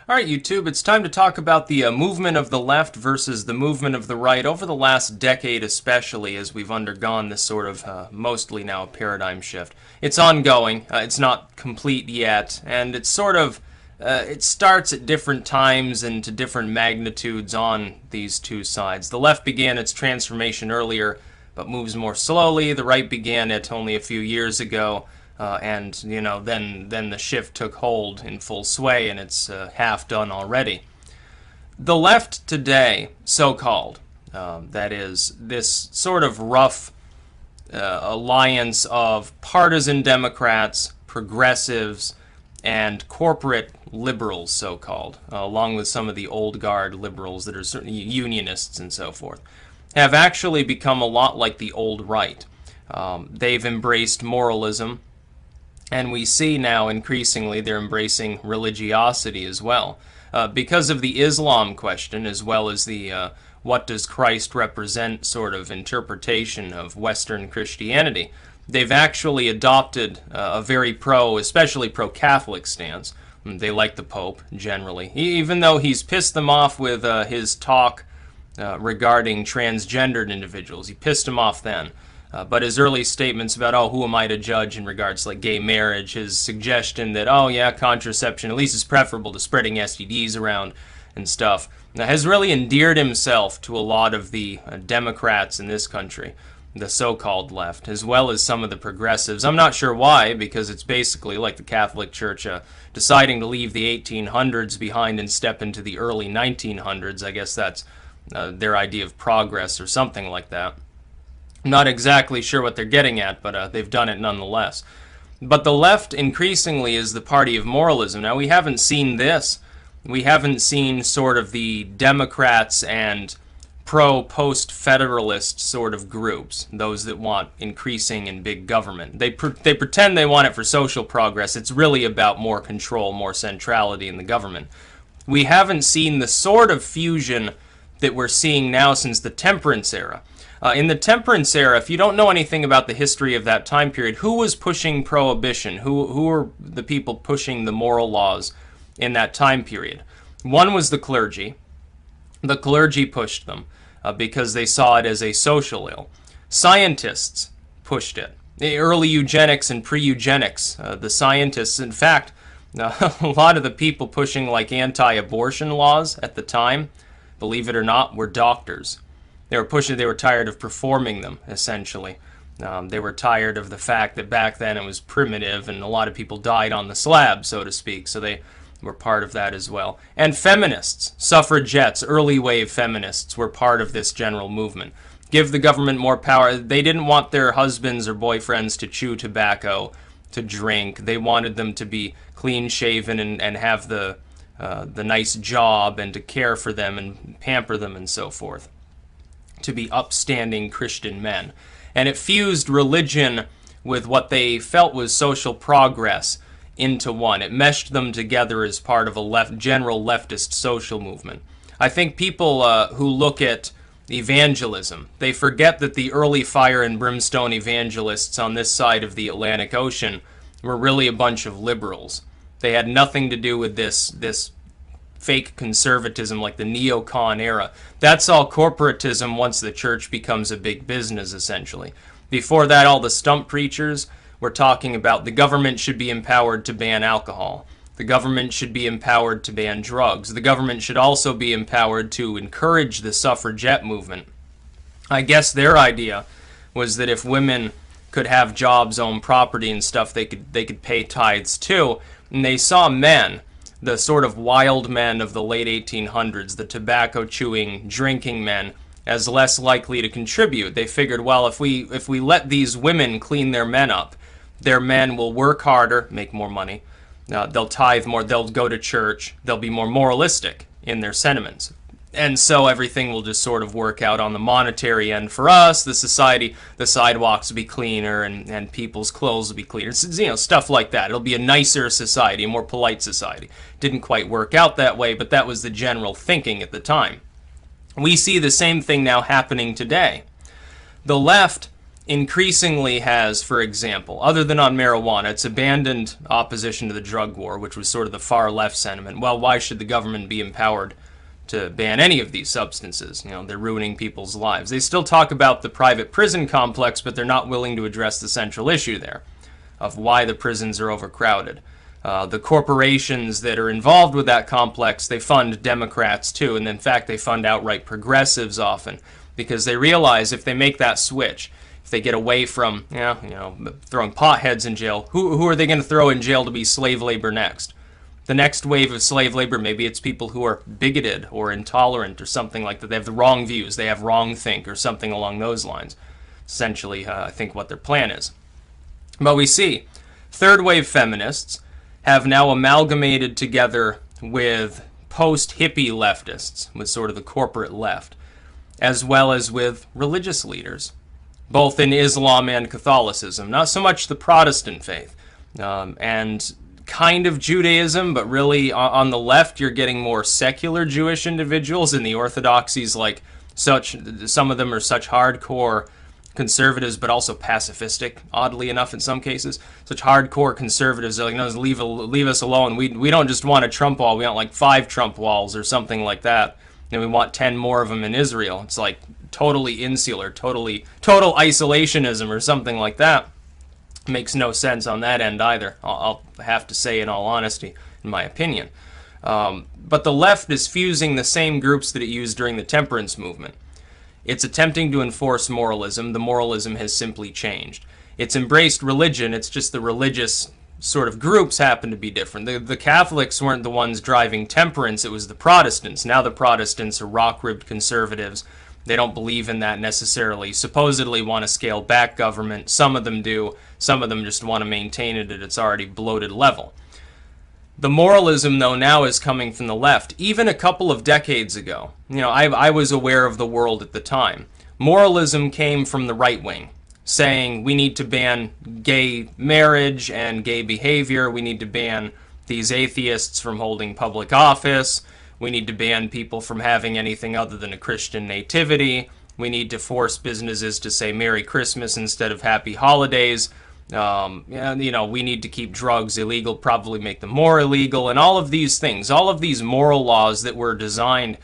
All right, YouTube, it's time to talk about the movement of the left versus the movement of the right over the last decade, especially as we've undergone this sort of mostly now paradigm shift. It's ongoing, it's not complete yet, and it's sort of it starts at different times and to different magnitudes on these two sides. The left began its transformation earlier, but moves more slowly. The right began it only a few years ago. And then the shift took hold in full sway, and it's half done already. The left today, so-called, that is, this sort of rough alliance of partisan Democrats, progressives, and corporate liberals, so-called, along with some of the old guard liberals that are certainly unionists and so forth, have actually become a lot like the old right. They've embraced moralism. And we see now increasingly they're embracing religiosity as well. Because of the Islam question, as well as the what does Christ represent sort of interpretation of Western Christianity, they've actually adopted a very especially pro-Catholic stance. They like the Pope, generally. Even though he's pissed them off with his talk regarding transgendered individuals. He pissed them off then. But his early statements about, oh, who am I to judge in regards to like gay marriage, his suggestion that, oh yeah, contraception at least is preferable to spreading STDs around and stuff, has really endeared himself to a lot of the Democrats in this country, the so-called left, as well as some of the progressives. I'm not sure why, because it's basically like the Catholic Church deciding to leave the 1800s behind and step into the early 1900s. I guess that's their idea of progress or something like that. Not exactly sure what they're getting at, but they've done it nonetheless. But the left increasingly is the party of moralism. Now, we haven't seen this. We haven't seen sort of the Democrats and pro-post-federalist sort of groups, those that want increasing and big government. They pretend they want it for social progress. It's really about more control, more centrality in the government. We haven't seen the sort of fusion that we're seeing now since the Temperance era. In the Temperance era, if you don't know anything about the history of that time period, who was pushing prohibition? Who were the people pushing the moral laws in that time period? One was the clergy. The clergy pushed them because they saw it as a social ill. Scientists pushed it. The early eugenics and pre-eugenics, the scientists, in fact, a lot of the people pushing like anti-abortion laws at the time, believe it or not, were doctors. They were tired of performing them, essentially. They were tired of the fact that back then it was primitive and a lot of people died on the slab, so to speak, so they were part of that as well. And feminists, suffragettes, early wave feminists were part of this general movement. Give the government more power. They didn't want their husbands or boyfriends to chew tobacco, to drink. They wanted them to be clean-shaven and have the nice job and to care for them and pamper them and so forth, to be upstanding Christian men. And it fused religion with what they felt was social progress into one. It meshed them together as part of a general leftist social movement. I think people who look at evangelism, they forget that the early fire and brimstone evangelists on this side of the Atlantic Ocean were really a bunch of liberals. They had nothing to do with this fake conservatism like the neocon era. That's all corporatism once the church becomes a big business, essentially. Before that, all the stump preachers were talking about the government should be empowered to ban alcohol. The government should be empowered to ban drugs. The government should also be empowered to encourage the suffragette movement. I guess their idea was that if women could have jobs, own property and stuff, they could pay tithes too. And they saw men, the sort of wild men of the late 1800s, the tobacco-chewing, drinking men, as less likely to contribute. They figured, well, if we let these women clean their men up, their men will work harder, make more money, they'll tithe more, they'll go to church, they'll be more moralistic in their sentiments. And so everything will just sort of work out on the monetary end for us. The society, the sidewalks will be cleaner and people's clothes will be cleaner. Stuff like that. It'll be a nicer society, a more polite society. Didn't quite work out that way, but that was the general thinking at the time. We see the same thing now happening today. The left increasingly has, for example, other than on marijuana, it's abandoned opposition to the drug war, which was sort of the far left sentiment. Well, why should the government be empowered to ban any of these substances? You know, they're ruining people's lives. They still talk about the private prison complex, but they're not willing to address the central issue there of why the prisons are overcrowded. The corporations that are involved with that complex, they fund Democrats too, and in fact they fund outright progressives often, because they realize if they make that switch, if they get away from throwing potheads in jail, who are they going to throw in jail to be slave labor next? The next wave of slave labor, maybe it's people who are bigoted or intolerant or something like that. They have the wrong views, they have wrong think or something along those lines. Essentially, I think what their plan is. But we see third wave feminists have now amalgamated together with post-hippie leftists, with sort of the corporate left, as well as with religious leaders, both in Islam and Catholicism. Not so much the Protestant faith, and kind of Judaism, but really on the left you're getting more secular Jewish individuals, and the orthodoxies, like some of them are such hardcore conservatives, but also pacifistic, oddly enough in some cases. Such hardcore conservatives are like, no, leave us alone. We don't just want a Trump wall, we want like 5 Trump walls or something like that. And we want 10 more of them in Israel. It's like totally insular, total isolationism or something like that. Makes no sense on that end either, I'll have to say in all honesty, in my opinion. But the left is fusing the same groups that it used during the temperance movement. It's attempting to enforce moralism. The moralism has simply changed. It's embraced religion. It's just the religious sort of groups happen to be different. The Catholics weren't the ones driving temperance. It was the Protestants. Now the Protestants are rock-ribbed conservatives. They don't believe in that necessarily. Supposedly want to scale back government. Some of them do. Some of them just want to maintain it at its already bloated level. The moralism, though, now is coming from the left. Even a couple of decades ago, I was aware of the world at the time. Moralism came from the right wing, saying we need to ban gay marriage and gay behavior. We need to ban these atheists from holding public office. We need to ban people from having anything other than a Christian nativity. We need to force businesses to say Merry Christmas instead of Happy Holidays. We need to keep drugs illegal, probably make them more illegal, and all of these things, all of these moral laws that were designed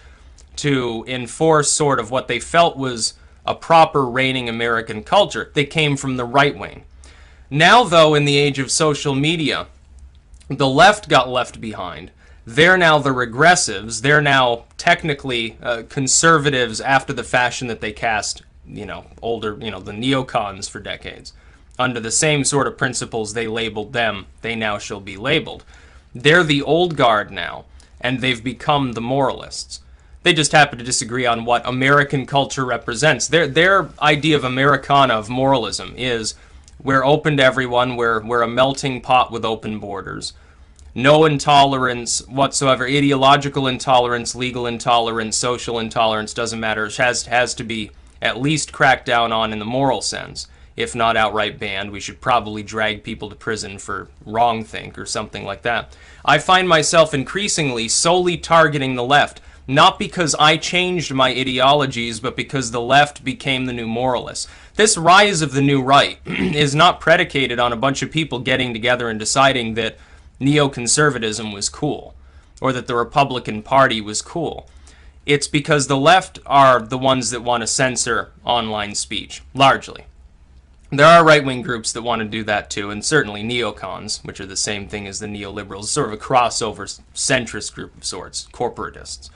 to enforce sort of what they felt was a proper reigning American culture, they came from the right wing. Now, though, in the age of social media, the left got left behind. They're now the regressives. They're now technically conservatives after the fashion that they cast, older, the neocons for decades. Under the same sort of principles they labeled them, they now shall be labeled. They're the old guard now, and they've become the moralists. They just happen to disagree on what American culture represents. Their idea of Americana, of moralism, is we're open to everyone, we're a melting pot with open borders. No intolerance whatsoever, ideological intolerance, legal intolerance, social intolerance, doesn't matter. It has to be at least cracked down on in the moral sense. If not outright banned, we should probably drag people to prison for wrongthink or something like that. I find myself increasingly solely targeting the left, not because I changed my ideologies, but because the left became the new moralists. This rise of the new right is not predicated on a bunch of people getting together and deciding that neoconservatism was cool, or that the Republican Party was cool. It's because the left are the ones that want to censor online speech, largely. There are right-wing groups that want to do that too, and certainly neocons, which are the same thing as the neoliberals, sort of a crossover centrist group of sorts, corporatists.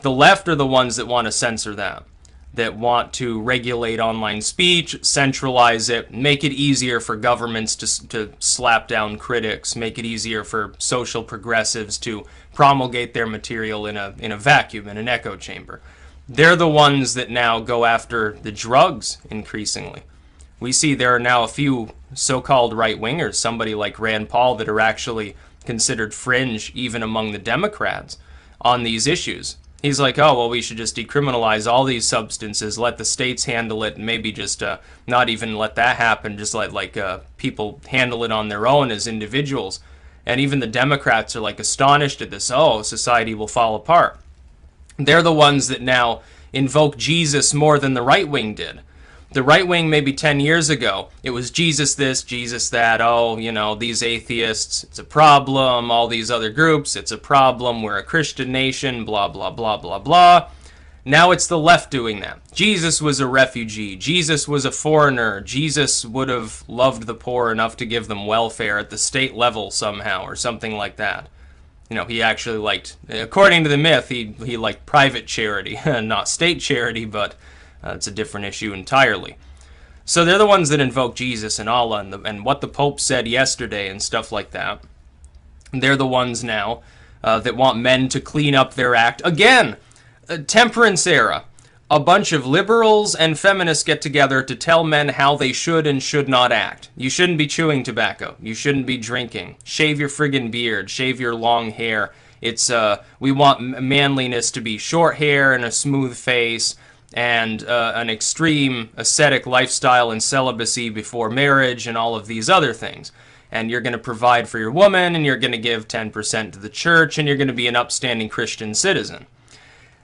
The left are the ones that want to censor that want to regulate online speech, centralize it, make it easier for governments to slap down critics, make it easier for social progressives to promulgate their material in a vacuum, in an echo chamber. They're the ones that now go after the drugs increasingly. We see there are now a few so-called right-wingers, somebody like Rand Paul, that are actually considered fringe even among the Democrats on these issues. He's like, oh, well, we should just decriminalize all these substances, let the states handle it, and maybe just not even let that happen, just let people handle it on their own as individuals. And even the Democrats are like astonished at this. Oh, society will fall apart. They're the ones that now invoke Jesus more than the right wing did. The right wing maybe 10 years ago, it was Jesus this, Jesus that, oh, these atheists, it's a problem, all these other groups, it's a problem, we're a Christian nation, blah, blah, blah, blah, blah. Now it's the left doing that. Jesus was a refugee. Jesus was a foreigner. Jesus would have loved the poor enough to give them welfare at the state level somehow, or something like that. He actually liked, according to the myth, he liked private charity, not state charity, but it's a different issue entirely. So they're the ones that invoke Jesus and Allah and what the Pope said yesterday and stuff like that. They're the ones now that want men to clean up their act. Again, temperance era. A bunch of liberals and feminists get together to tell men how they should and should not act. You shouldn't be chewing tobacco. You shouldn't be drinking. Shave your friggin' beard. Shave your long hair. We want manliness to be short hair and a smooth face, and an extreme ascetic lifestyle and celibacy before marriage and all of these other things. And you're going to provide for your woman, and you're going to give 10% to the church, and you're going to be an upstanding Christian citizen.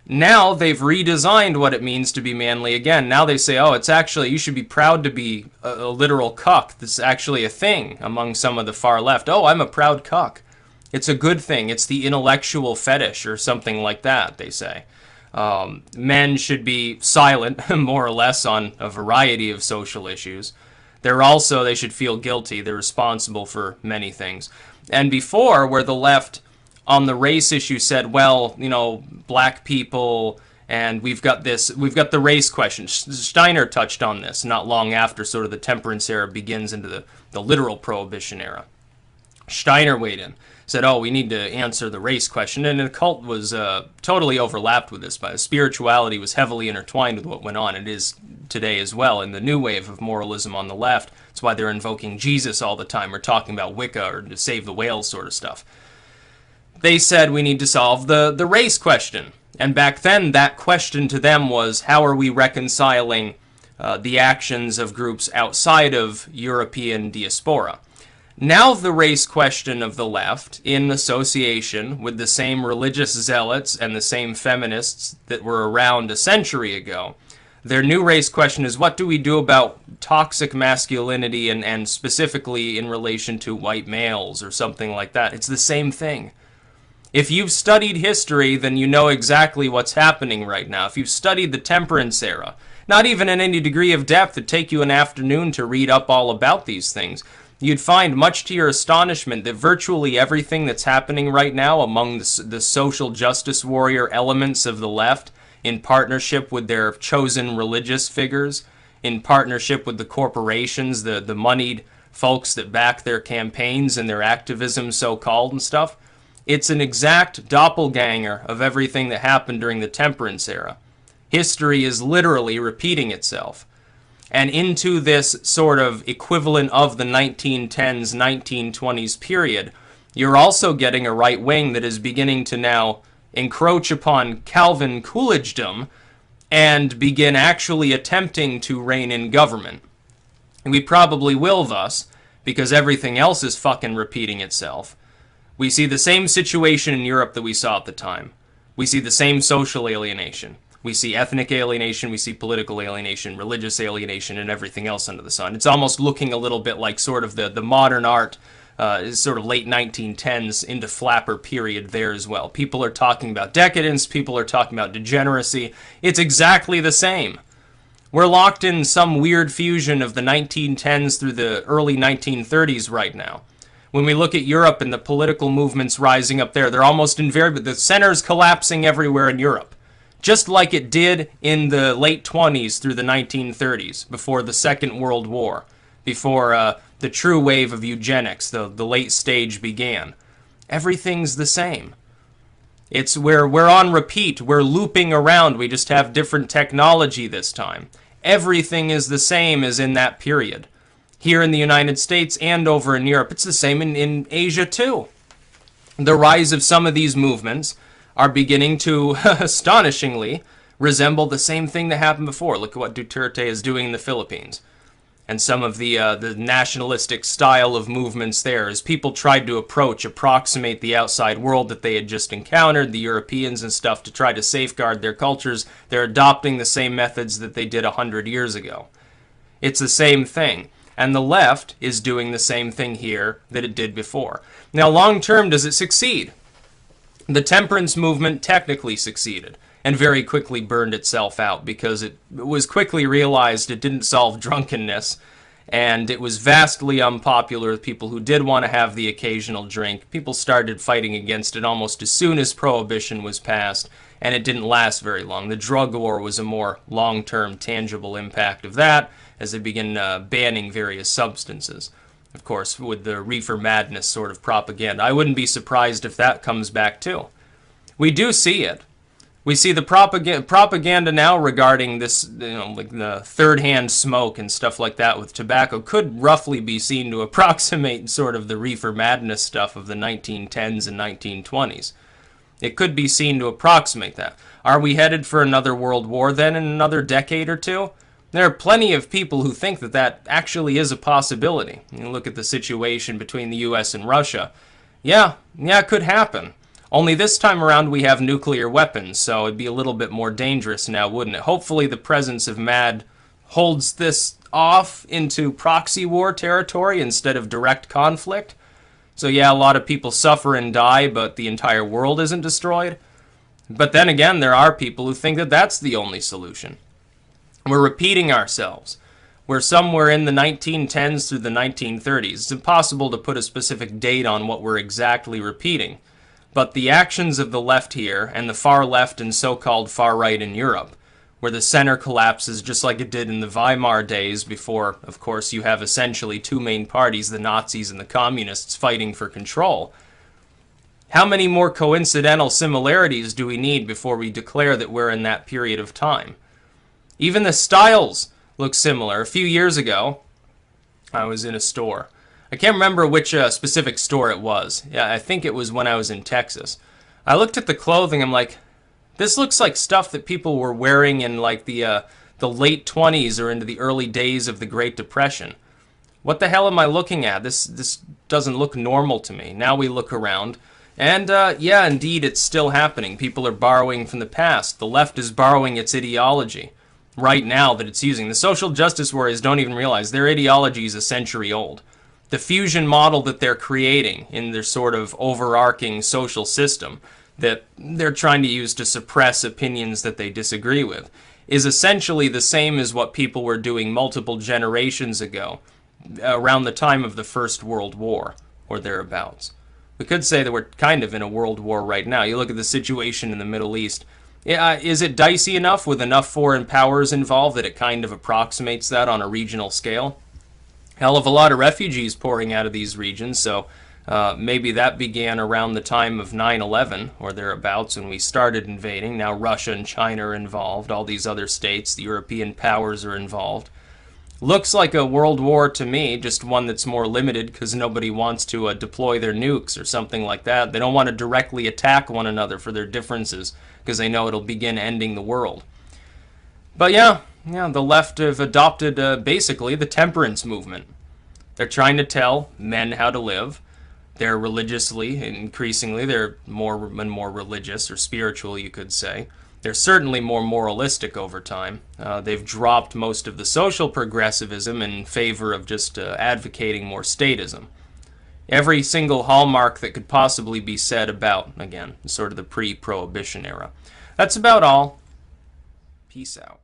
Now they've redesigned what it means to be manly again. Now they say, oh, it's actually, you should be proud to be a literal cuck. This is actually a thing among some of the far left. Oh, I'm a proud cuck. It's a good thing. It's the intellectual fetish or something like that, they say. Men should be silent, more or less, on a variety of social issues. They should feel guilty. They're responsible for many things. And before, where the left on the race issue said, well, black people, and we've got the race question. Steiner touched on this not long after sort of the temperance era begins into the literal prohibition era. Steiner weighed in, said, oh, we need to answer the race question, and the cult was totally overlapped with this, but spirituality was heavily intertwined with what went on. It is today as well, in the new wave of moralism on the left. That's why they're invoking Jesus all the time, or talking about Wicca, or to save the whales sort of stuff. They said we need to solve the race question, and back then that question to them was, how are we reconciling the actions of groups outside of European diaspora? Now the race question of the left, in association with the same religious zealots and the same feminists that were around a century ago, their new race question is, what do we do about toxic masculinity and specifically in relation to white males or something like that? It's the same thing. If you've studied history, then you know exactly what's happening right now. If you've studied the temperance era, not even in any degree of depth, it'd take you an afternoon to read up all about these things. You'd find, much to your astonishment, that virtually everything that's happening right now among the social justice warrior elements of the left, in partnership with their chosen religious figures, in partnership with the corporations, the moneyed folks that back their campaigns and their activism, so-called, and stuff, it's an exact doppelganger of everything that happened during the temperance era. History is literally repeating itself. And into this sort of equivalent of the 1910s, 1920s period, you're also getting a right wing that is beginning to now encroach upon Calvin Coolidgedom and begin actually attempting to reign in government. And we probably will thus, because everything else is fucking repeating itself. We see the same situation in Europe that we saw at the time. We see the same social alienation. We see ethnic alienation, we see political alienation, religious alienation, and everything else under the sun. It's almost looking a little bit like sort of the modern art, sort of late 1910s into flapper period there as well. People are talking about decadence, people are talking about degeneracy. It's exactly the same. We're locked in some weird fusion of the 1910s through the early 1930s right now. When we look at Europe and the political movements rising up there, they're almost invariably, the center's collapsing everywhere in Europe. Just like it did in the late 20s through the 1930s, before the Second World War, before the true wave of eugenics, the late stage began. Everything's the same. We're on repeat, we're looping around, we just have different technology this time. Everything is the same as in that period. Here in the United States and over in Europe, it's the same in Asia too. The rise of some of these movements are beginning to, astonishingly, resemble the same thing that happened before. Look at what Duterte is doing in the Philippines. And some of the nationalistic style of movements there, as people tried to approximate the outside world that they had just encountered, the Europeans and stuff, to try to safeguard their cultures, they're adopting the same methods that they did 100 years ago. It's the same thing. And the left is doing the same thing here that it did before. Now, long term, does it succeed? The temperance movement technically succeeded and very quickly burned itself out because it was quickly realized it didn't solve drunkenness, and it was vastly unpopular with people who did want to have the occasional drink. People started fighting against it almost as soon as Prohibition was passed, and it didn't last very long. The drug war was a more long-term, tangible impact of that as they began banning various substances. Of course, with the reefer madness sort of propaganda. I wouldn't be surprised if that comes back too. We do see it. We see the propaganda now regarding this, like the third-hand smoke and stuff like that with tobacco could roughly be seen to approximate sort of the reefer madness stuff of the 1910s and 1920s. It could be seen to approximate that. Are we headed for another world war then in another decade or two? There are plenty of people who think that that actually is a possibility. You look at the situation between the US and Russia. Yeah, it could happen. Only this time around we have nuclear weapons, so it'd be a little bit more dangerous now, wouldn't it? Hopefully the presence of MAD holds this off into proxy war territory instead of direct conflict. So yeah, a lot of people suffer and die, but the entire world isn't destroyed. But then again, there are people who think that that's the only solution. We're repeating ourselves. We're somewhere in the 1910s through the 1930s. It's impossible to put a specific date on what we're exactly repeating. But the actions of the left here, and the far left and so-called far right in Europe, where the center collapses just like it did in the Weimar days before, of course, you have essentially two main parties, the Nazis and the Communists, fighting for control. How many more coincidental similarities do we need before we declare that we're in that period of time? Even the styles look similar. A few years ago, I was in a store. I can't remember which specific store it was. Yeah, I think it was when I was in Texas. I looked at the clothing, I'm like, this looks like stuff that people were wearing in like the late 20s or into the early days of the Great Depression. What the hell am I looking at? This doesn't look normal to me. Now we look around, and yeah, indeed, it's still happening. People are borrowing from the past. The left is borrowing its ideology right now that it's using. The social justice warriors don't even realize their ideology is a century old. The fusion model that they're creating in their sort of overarching social system that they're trying to use to suppress opinions that they disagree with is essentially the same as what people were doing multiple generations ago, around the time of the First World War, or thereabouts. We could say that we're kind of in a world war right now. You look at the situation in the Middle East. Is it dicey enough with enough foreign powers involved that it kind of approximates that on a regional scale? Hell of a lot of refugees pouring out of these regions, so maybe that began around the time of 9/11 or thereabouts when we started invading. Now Russia and China are involved, all these other states, the European powers are involved. Looks like a world war to me, just one that's more limited because nobody wants to deploy their nukes or something like that. They don't want to directly attack one another for their differences because they know it'll begin ending the world. But yeah, the left have adopted basically the temperance movement. They're trying to tell men how to live. They're religiously, increasingly, they're more and more religious, or spiritual, you could say. They're certainly more moralistic over time. They've dropped most of the social progressivism in favor of just advocating more statism. Every single hallmark that could possibly be said about, again, sort of the pre-prohibition era. That's about all. Peace out.